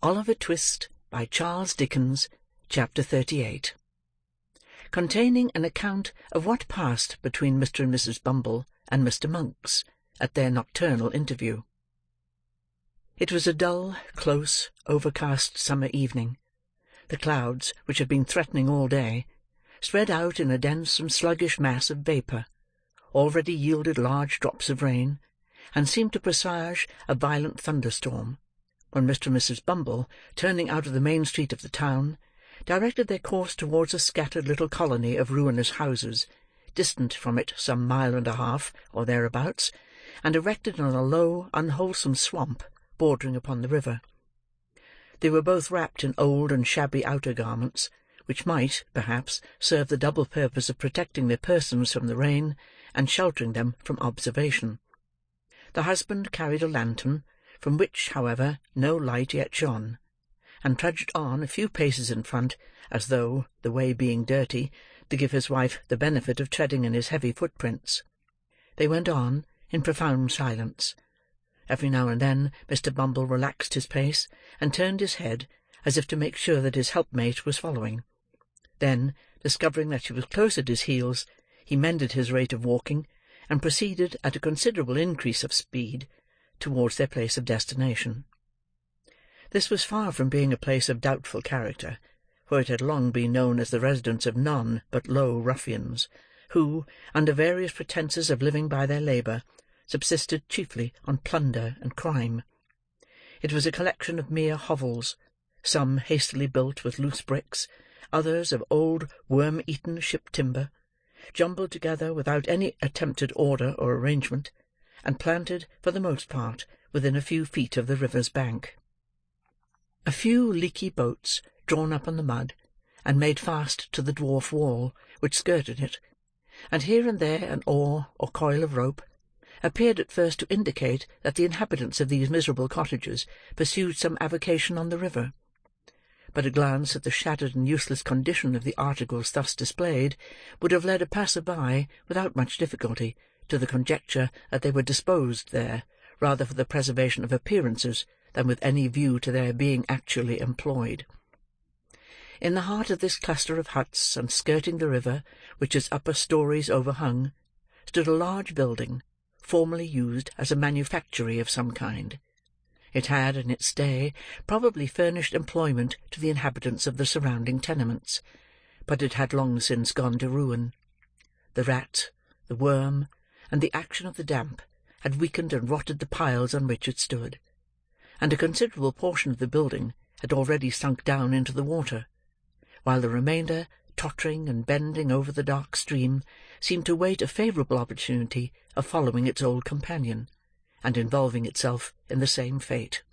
Oliver Twist, by Charles Dickens, Chapter 38. Containing an account of what passed between Mr. and Mrs. Bumble and Mr. Monks at their nocturnal interview. It was a dull, close, overcast summer evening. The clouds, which had been threatening all day, spread out in a dense and sluggish mass of vapour, already yielded large drops of rain, and seemed to presage a violent thunderstorm, when Mr. and Mrs. Bumble, turning out of the main street of the town, directed their course towards a scattered little colony of ruinous houses, distant from it some mile and a half, or thereabouts, and erected on a low, unwholesome swamp bordering upon the river. They were both wrapped in old and shabby outer garments, which might, perhaps, serve the double purpose of protecting their persons from the rain, and sheltering them from observation. The husband carried a lantern, from which, however, no light yet shone, and trudged on a few paces in front, as though, the way being dirty, to give his wife the benefit of treading in his heavy footprints. They went on, in profound silence. Every now and then Mr. Bumble relaxed his pace, and turned his head, as if to make sure that his helpmate was following. Then, discovering that she was close at his heels, he mended his rate of walking, and proceeded, at a considerable increase of speed, towards their place of destination. This was far from being a place of doubtful character, for it had long been known as the residence of none but low ruffians, who, under various pretences of living by their labour, subsisted chiefly on plunder and crime. It was a collection of mere hovels, some hastily built with loose bricks, others of old worm-eaten ship timber, jumbled together without any attempted order or arrangement, and planted, for the most part, within a few feet of the river's bank. A few leaky boats, drawn up on the mud, and made fast to the dwarf wall which skirted it, and here and there an oar or coil of rope, appeared at first to indicate that the inhabitants of these miserable cottages pursued some avocation on the river. But a glance at the shattered and useless condition of the articles thus displayed would have led a passer-by, without much difficulty, to the conjecture that they were disposed there, rather for the preservation of appearances than with any view to their being actually employed. In the heart of this cluster of huts, and skirting the river, which its upper stories overhung, stood a large building, formerly used as a manufactory of some kind. It had, in its day, probably furnished employment to the inhabitants of the surrounding tenements, but it had long since gone to ruin. The rat, the worm, and the action of the damp had weakened and rotted the piles on which it stood, and a considerable portion of the building had already sunk down into the water, while the remainder, tottering and bending over the dark stream, seemed to wait a favourable opportunity of following its old companion, and involving itself in the same fate.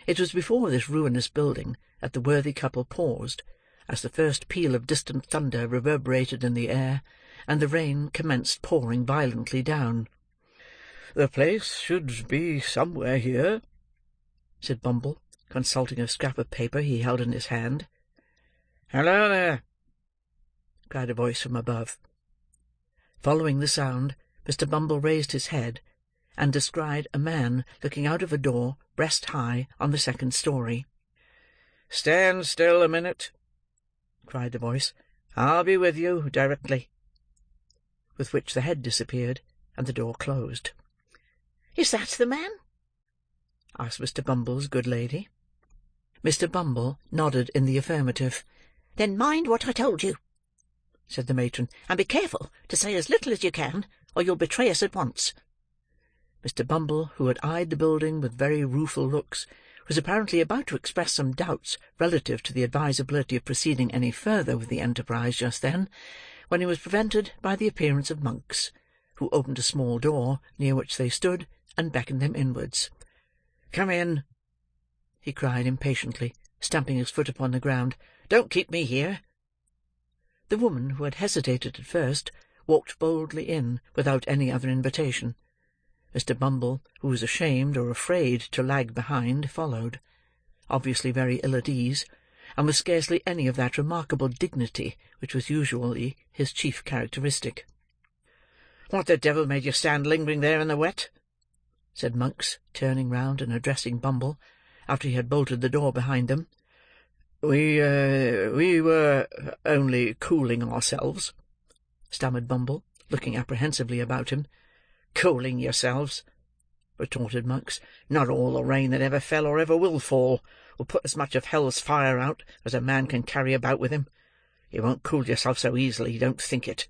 It was before this ruinous building that the worthy couple paused, as the first peal of distant thunder reverberated in the air, and the rain commenced pouring violently down. "The place should be somewhere here," said Bumble, consulting a scrap of paper he held in his hand. "Hallo there!" cried a voice from above. Following the sound, Mr. Bumble raised his head, and descried a man looking out of a door, breast high, on the second story. "Stand still a minute," cried the voice. "I'll be with you directly." With which the head disappeared, and the door closed. "Is that the man?" asked Mr. Bumble's good lady. Mr. Bumble nodded in the affirmative. "Then mind what I told you," said the matron, "and be careful to say as little as you can, or you'll betray us at once." Mr. Bumble, who had eyed the building with very rueful looks, was apparently about to express some doubts relative to the advisability of proceeding any further with the enterprise just then, when he was prevented by the appearance of Monks, who opened a small door near which they stood, and beckoned them inwards. "Come in," he cried impatiently, stamping his foot upon the ground. "Don't keep me here." The woman, who had hesitated at first, walked boldly in, without any other invitation. Mr. Bumble, who was ashamed or afraid to lag behind, followed, obviously very ill at ease, and with scarcely any of that remarkable dignity which was usually his chief characteristic. "What the devil made you stand lingering there in the wet?" said Monks, turning round and addressing Bumble. after he had bolted the door behind them. We were only cooling ourselves," stammered Bumble, looking apprehensively about him. "Cooling yourselves!" retorted Monks. "Not all the rain that ever fell or ever will fall will put as much of hell's fire out as a man can carry about with him. You won't cool yourself so easily, don't think it."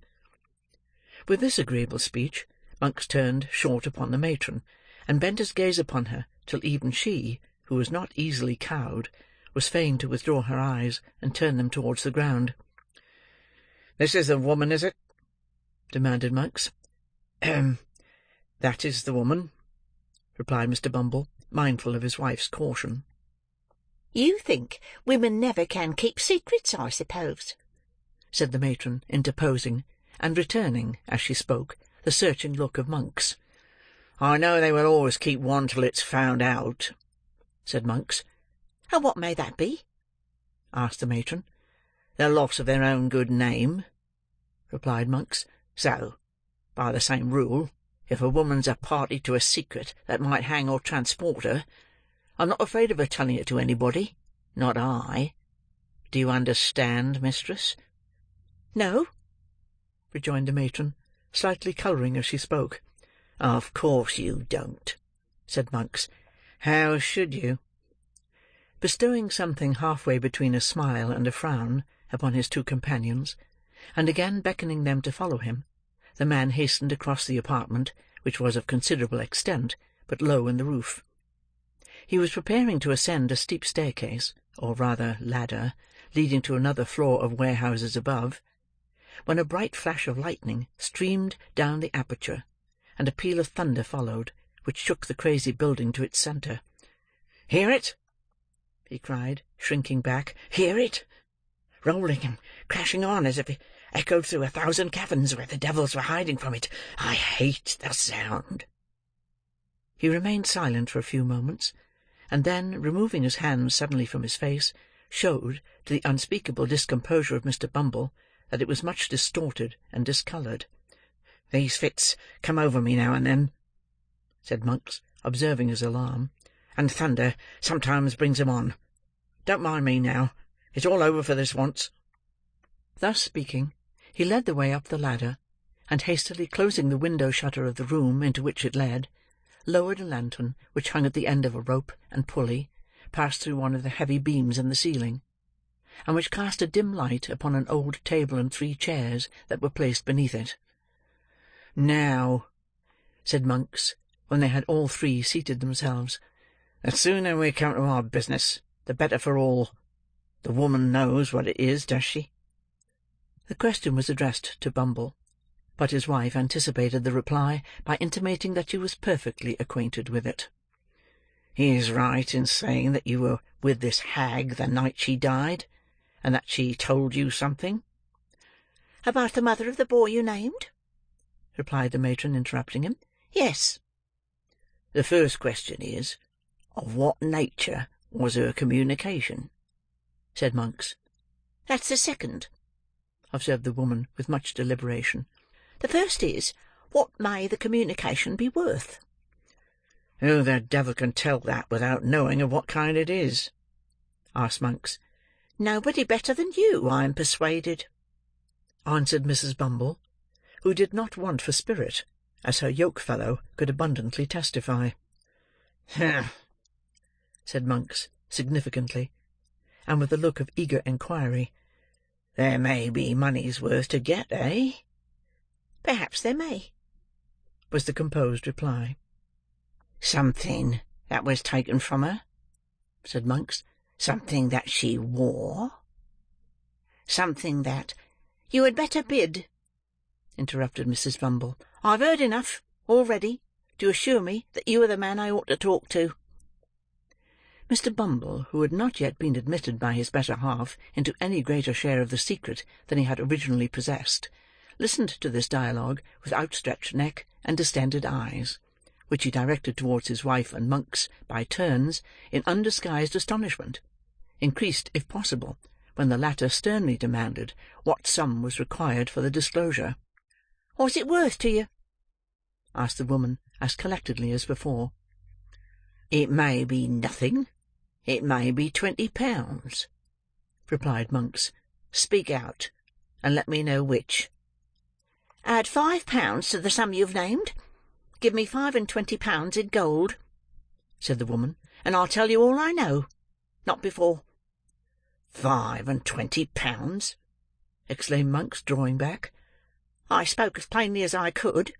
With this agreeable speech, Monks turned short upon the matron, and bent his gaze upon her till even she, who was not easily cowed, was fain to withdraw her eyes and turn them towards the ground. "This is the woman, is it?" demanded Monks. "That is the woman," replied Mr. Bumble, mindful of his wife's caution. "You think women never can keep secrets, I suppose?" said the matron, interposing, and returning, as she spoke, the searching look of Monks. "I know they will always keep one till it's found out," said Monks. "And what may that be?" asked the matron. "The loss of their own good name," replied Monks. "So, by the same rule, if a woman's a party to a secret that might hang or transport her, I'm not afraid of her telling it to anybody. Not I. Do you understand, mistress?" "No," rejoined the matron, slightly colouring as she spoke. "Of course you don't," said Monks. "How should you?" Bestowing something half-way between a smile and a frown upon his two companions, and again beckoning them to follow him, the man hastened across the apartment, which was of considerable extent, but low in the roof. He was preparing to ascend a steep staircase, or rather ladder, leading to another floor of warehouses above, when a bright flash of lightning streamed down the aperture, and a peal of thunder followed, which shook the crazy building to its centre. "Hear it?" he cried, shrinking back. "Hear it? Rolling and crashing on as if it echoed through 1,000 caverns where the devils were hiding from it. I hate the sound." He remained silent for a few moments, and then, removing his hands suddenly from his face, showed, to the unspeakable discomposure of Mr. Bumble, that it was much distorted and discoloured. "These fits come over me now and then," said Monks, observing his alarm, "and thunder sometimes brings them on. Don't mind me now. It's all over for this once." Thus speaking, he led the way up the ladder, and hastily closing the window shutter of the room into which it led, lowered a lantern which hung at the end of a rope and pulley, passed through one of the heavy beams in the ceiling, and which cast a dim light upon an old table and 3 chairs that were placed beneath it. "Now," said Monks, when they had all 3 seated themselves, "the sooner we come to our business, the better for all. The woman knows what it is, does she?" The question was addressed to Bumble, but his wife anticipated the reply by intimating that she was perfectly acquainted with it. "He is right in saying that you were with this hag the night she died, and that she told you something?" "About the mother of the boy you named?" replied the matron, interrupting him. "Yes." "The first question is, of what nature was her communication?" said Monks. "That's the second," observed the woman, with much deliberation. "The first is, what may the communication be worth?" "Who the devil can tell that without knowing of what kind it is?" asked Monks. "Nobody better than you, I am persuaded," answered Mrs. Bumble, who did not want for spirit, as her yoke-fellow could abundantly testify. "Humph!" said Monks, significantly, and with a look of eager inquiry. "There may be money's worth to get, eh?" "Perhaps there may," was the composed reply. "Something that was taken from her?" said Monks. "Something that she wore?" "Something that—" "You had better bid," interrupted Mrs. Bumble. "I've heard enough, already, to assure me that you are the man I ought to talk to." Mr. Bumble, who had not yet been admitted by his better half into any greater share of the secret than he had originally possessed, listened to this dialogue with outstretched neck and distended eyes, which he directed towards his wife and Monks, by turns, in undisguised astonishment, increased, if possible, when the latter sternly demanded what sum was required for the disclosure. "What's it worth to you?" asked the woman, as collectedly as before. "It may be nothing," "It may be £20," replied Monks. "Speak out, and let me know which." "Add £5 to the sum you've named. Give me £25 in gold," said the woman, "and I'll tell you all I know. Not before." £25! exclaimed Monks, drawing back. "I spoke as plainly as I could,"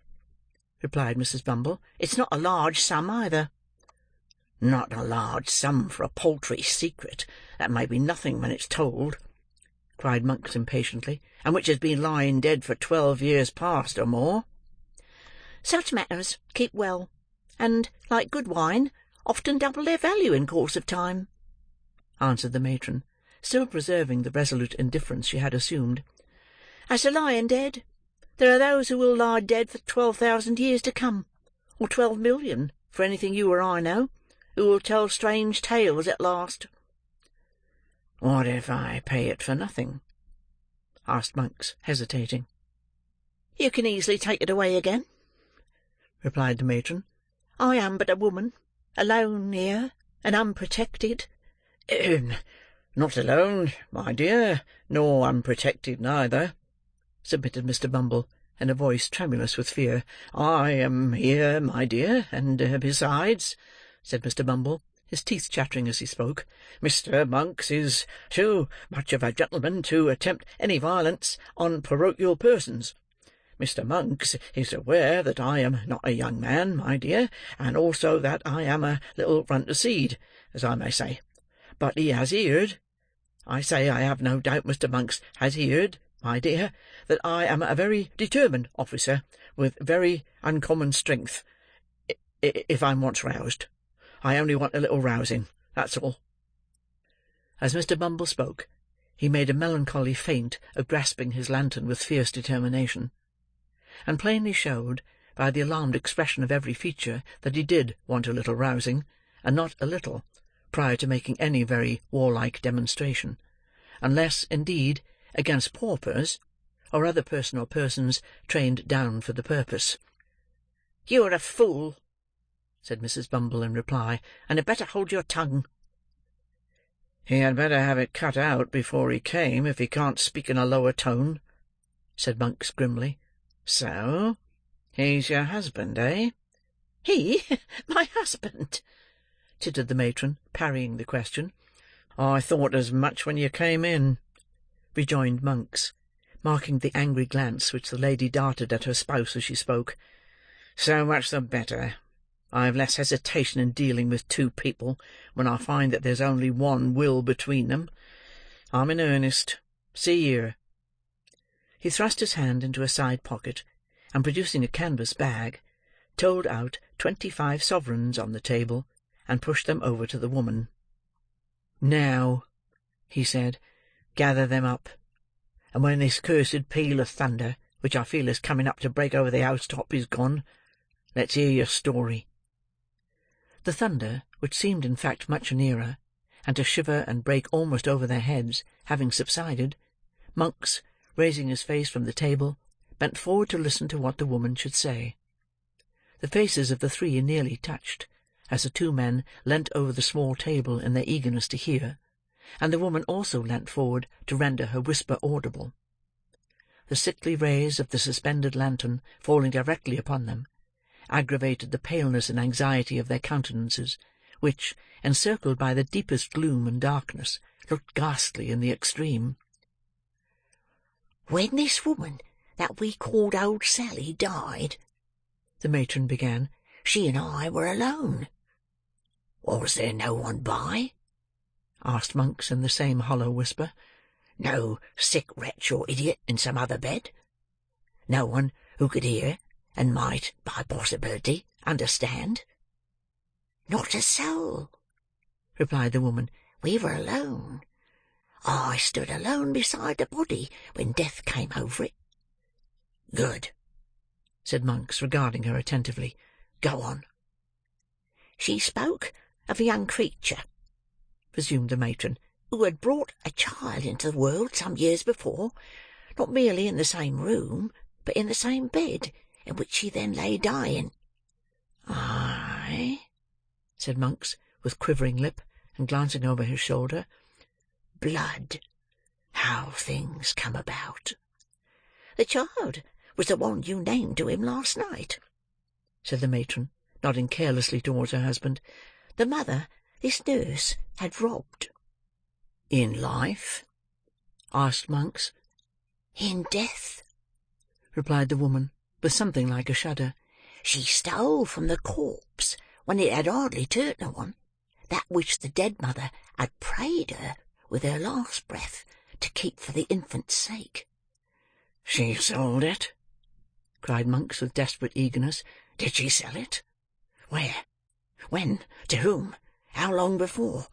replied Mrs. Bumble. "It's not a large sum, either." "Not a large sum for a paltry secret that may be nothing when it's told," cried Monks impatiently, "and which has been lying dead for 12 years past, or more." "Such matters keep well, and, like good wine, often double their value in course of time," answered the matron, still preserving the resolute indifference she had assumed. "As to lying dead, there are those who will lie dead for 12,000 years to come, or 12,000,000, for anything you or I know, who will tell strange tales at last." "What if I pay it for nothing?" asked Monks, hesitating. "You can easily take it away again," replied the matron. "I am but a woman, alone here, and unprotected." "Not alone, my dear, nor unprotected neither," submitted Mr. Bumble, in a voice tremulous with fear. "I am here, my dear, and besides," said Mr. Bumble, his teeth chattering as he spoke, "Mr. Monks is too much of a gentleman to attempt any violence on parochial persons. Mr. Monks is aware that I am not a young man, my dear, and also that I am a little run to seed, as I may say. But he has heard—I say I have no doubt Mr. Monks has heard, my dear, that I am a very determined officer, with very uncommon strength, if I'm once roused. I only want a little rousing, that's all." As Mr. Bumble spoke, he made a melancholy feint of grasping his lantern with fierce determination, and plainly showed, by the alarmed expression of every feature, that he did want a little rousing, and not a little, prior to making any very warlike demonstration; unless, indeed, against paupers, or other person or persons trained down for the purpose. "You are a fool," said Mrs. Bumble in reply, "and had better hold your tongue." "He had better have it cut out before he came, if he can't speak in a lower tone," said Monks grimly. "So, he's your husband, eh?" "He, my husband!" tittered the matron, parrying the question. "I thought as much when you came in," rejoined Monks, marking the angry glance which the lady darted at her spouse as she spoke. "So much the better. I have less hesitation in dealing with two people, when I find that there's only one will between them. I'm in earnest. See here." He thrust his hand into a side pocket, and producing a canvas bag, told out 25 sovereigns on the table, and pushed them over to the woman. "Now," he said, "gather them up, and when this cursed peal of thunder, which I feel is coming up to break over the housetop, is gone, let's hear your story." The thunder, which seemed in fact much nearer, and to shiver and break almost over their heads, having subsided, Monks, raising his face from the table, bent forward to listen to what the woman should say. The faces of the three nearly touched, as the two men leant over the small table in their eagerness to hear, and the woman also leant forward to render her whisper audible. The sickly rays of the suspended lantern falling directly upon them, aggravated the paleness and anxiety of their countenances, which, encircled by the deepest gloom and darkness, looked ghastly in the extreme. "When this woman that we called old Sally died," the matron began, "she and I were alone." "Was there no one by?" asked Monks in the same hollow whisper. "No sick wretch or idiot in some other bed? No one who could hear, and might, by possibility, understand?" "Not a soul," replied the woman. "We were alone. I stood alone beside the body when death came over it." "Good," said Monks, regarding her attentively. "Go on." "She spoke of a young creature," resumed the matron, "who had brought a child into the world some years before, not merely in the same room, but in the same bed, in which she then lay dying." "Aye," said Monks, with quivering lip. and glancing over his shoulder. "Blood. How things come about." "The child was the one you named to him last night," said the matron, nodding carelessly towards her husband. "The mother this nurse had robbed." "In life?" asked Monks. "In death," replied the woman, with something like a shudder. "She stole from the corpse, when it had hardly turned to one, that which the dead mother had prayed her, with her last breath, to keep for the infant's sake." "She sold it?" cried Monks, with desperate eagerness. "Did she sell it? Where? When? To whom? How long before?"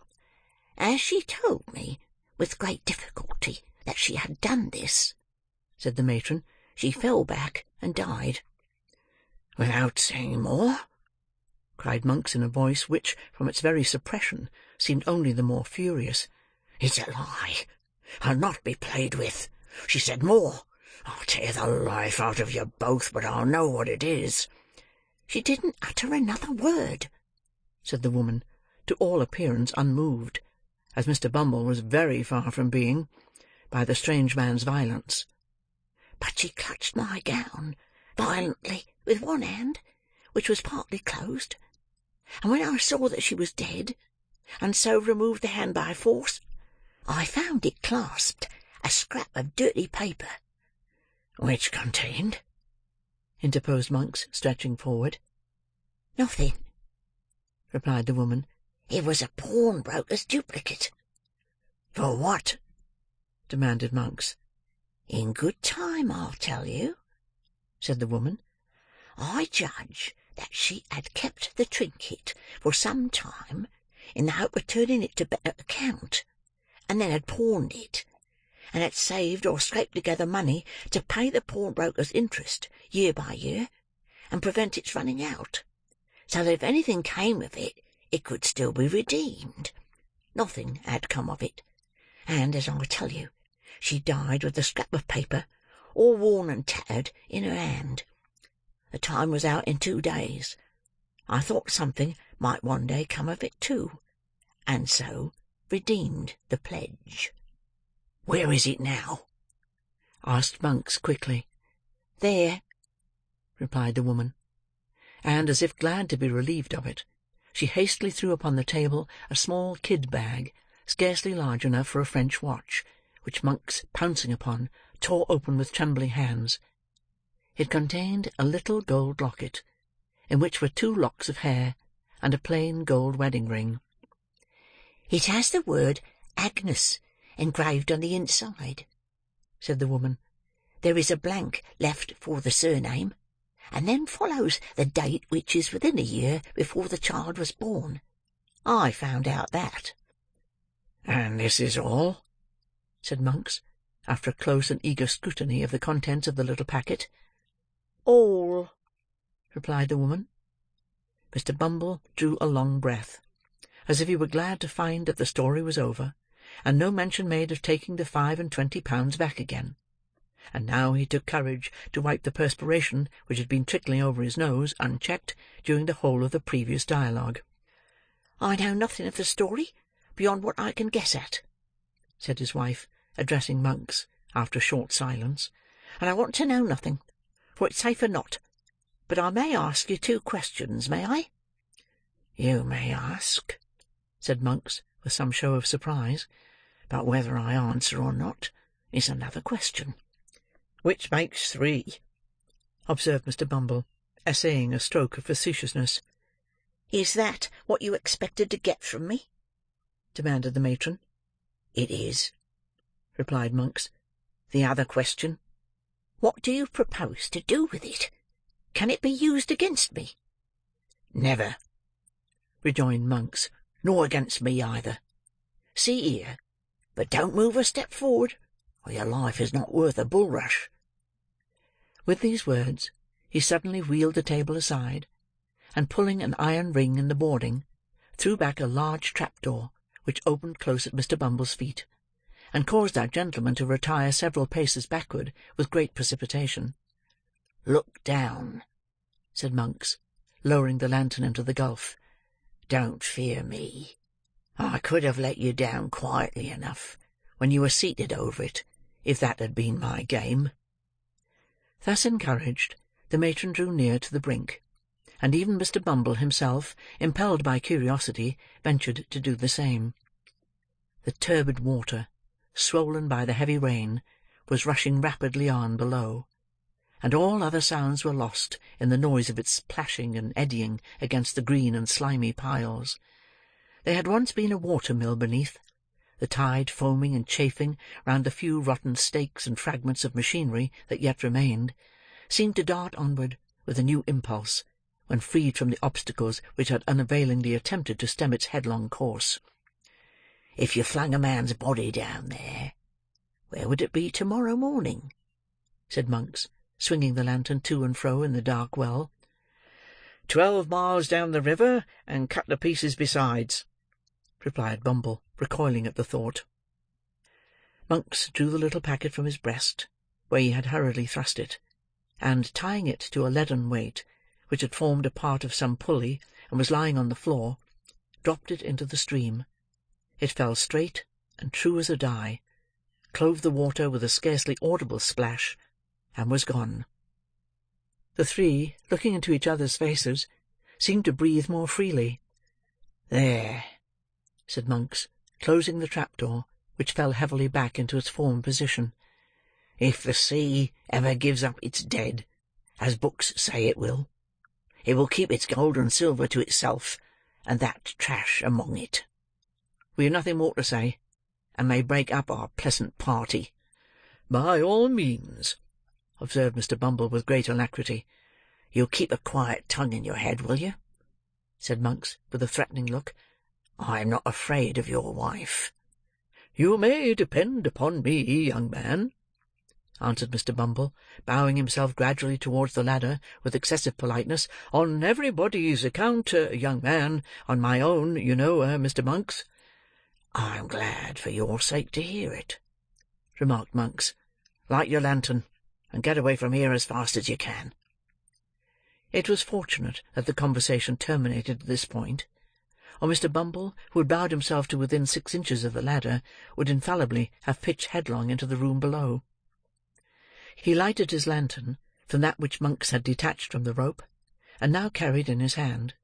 "As she told me, with great difficulty, that she had done this," said the matron, "she fell back and died." "Without saying more?" cried Monks, in a voice which, from its very suppression, seemed only the more furious. "It's a lie. I'll not be played with. She said more. I'll tear the life out of you both, but I'll know what it is." "She didn't utter another word," said the woman, to all appearance unmoved, as Mr. Bumble was very far from being, by the strange man's violence. "But she clutched my gown violently with one hand, which was partly closed, and when I saw that she was dead, and so removed the hand by force, I found it clasped a scrap of dirty paper." "Which contained?" interposed Monks, stretching forward. "Nothing," replied the woman. "It was a pawnbroker's duplicate." "For what?" demanded Monks. "In good time, I'll tell you," said the woman. "I judge that she had kept the trinket for some time, in the hope of turning it to better account, and then had pawned it, and had saved or scraped together money to pay the pawnbroker's interest year by year, and prevent its running out, so that if anything came of it, it could still be redeemed. Nothing had come of it, and, as I tell you, she died with the scrap of paper, all worn and tattered, in her hand. The time was out in 2 days. I thought something might one day come of it too, and so redeemed the pledge." "Where is it now?" asked Monks, quickly. "There," replied the woman; and, as if glad to be relieved of it, she hastily threw upon the table a small kid bag, scarcely large enough for a French watch, which Monks, pouncing upon, tore open with trembling hands. It contained a little gold locket, in which were 2 locks of hair, and a plain gold wedding ring. "It has the word Agnes engraved on the inside," said the woman. "There is a blank left for the surname, and then follows the date, which is within a year before the child was born. I found out that." "And this is all?" said Monks, after a close and eager scrutiny of the contents of the little packet. "All," replied the woman. Mr. Bumble drew a long breath, as if he were glad to find that the story was over, and no mention made of taking the 25 pounds back again. And now he took courage to wipe the perspiration which had been trickling over his nose, unchecked, during the whole of the previous dialogue. "I know nothing of the story, beyond what I can guess at," said his wife, addressing Monks, after a short silence, "and I want to know nothing, for it's safer not. But I may ask you 2 questions, may I?" "You may ask," said Monks, with some show of surprise; "but whether I answer or not, is another question." "Which makes 3, observed Mr. Bumble, essaying a stroke of facetiousness. "Is that what you expected to get from me?" demanded the matron. "It is," replied Monks. "The other question?" "What do you propose to do with it? Can it be used against me?" "Never," rejoined Monks, "nor against me either. See here, but don't move a step forward, or your life is not worth a bulrush." With these words, he suddenly wheeled the table aside, and pulling an iron ring in the boarding, threw back a large trap-door, which opened close at Mr. Bumble's feet, and caused that gentleman to retire several paces backward with great precipitation. "Look down," said Monks, lowering the lantern into the gulf. "Don't fear me. I could have let you down quietly enough when you were seated over it, if that had been my game." Thus encouraged, the matron drew near to the brink, and even Mr. Bumble himself, impelled by curiosity, ventured to do the same. The turbid water, swollen by the heavy rain, was rushing rapidly on below, and all other sounds were lost in the noise of its plashing and eddying against the green and slimy piles. There had once been a water-mill beneath. The tide, foaming and chafing round the few rotten stakes and fragments of machinery that yet remained, seemed to dart onward with a new impulse, when freed from the obstacles which had unavailingly attempted to stem its headlong course. "If you flung a man's body down there, where would it be to-morrow morning?" said Monks, swinging the lantern to and fro in the dark well. 12 miles down the river, and cut to pieces besides," replied Bumble, recoiling at the thought. Monks drew the little packet from his breast, where he had hurriedly thrust it, and, tying it to a leaden weight, which had formed a part of some pulley and was lying on the floor, dropped it into the stream. It fell straight and true as a die, clove the water with a scarcely audible splash, and was gone. The three, looking into each other's faces, seemed to breathe more freely. "There," said Monks, closing the trapdoor, which fell heavily back into its former position. "If the sea ever gives up its dead, as books say it will keep its gold and silver to itself, and that trash among it. We have nothing more to say, and may break up our pleasant party." "By all means," observed Mr. Bumble with great alacrity. "You'll keep a quiet tongue in your head, will you?" said Monks, with a threatening look. "I am not afraid of your wife." "You may depend upon me, young man," answered Mr. Bumble, bowing himself gradually towards the ladder with excessive politeness. "On everybody's account, young man. On my own, you know, Mr. Monks." "I am glad for your sake to hear it," remarked Monks. "Light your lantern, and get away from here as fast as you can." It was fortunate that the conversation terminated at this point, or Mr. Bumble, who had bowed himself to within 6 inches of the ladder, would infallibly have pitched headlong into the room below. He lighted his lantern from that which Monks had detached from the rope, and now carried in his hand,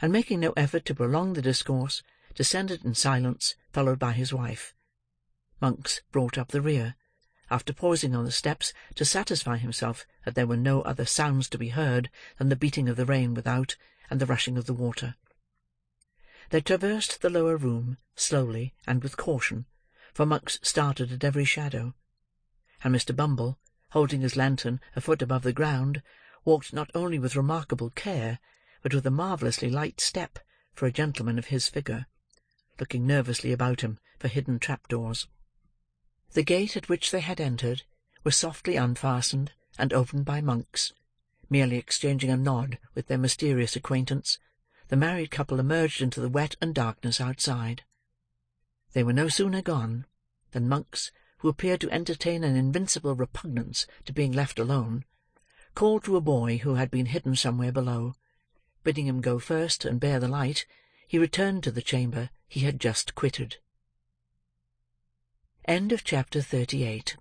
and making no effort to prolong the discourse, descended in silence, followed by his wife. Monks brought up the rear, after pausing on the steps to satisfy himself that there were no other sounds to be heard than the beating of the rain without, and the rushing of the water. They traversed the lower room, slowly and with caution, for Monks started at every shadow; and Mr. Bumble, holding his lantern a foot above the ground, walked not only with remarkable care, but with a marvellously light step for a gentleman of his figure, looking nervously about him for hidden trapdoors. The gate at which they had entered was softly unfastened and opened by Monks. Merely exchanging a nod with their mysterious acquaintance, the married couple emerged into the wet and darkness outside. They were no sooner gone than Monks, who appeared to entertain an invincible repugnance to being left alone, called to a boy who had been hidden somewhere below. Bidding him go first and bear the light, he returned to the chamber he had just quitted. Chapter 38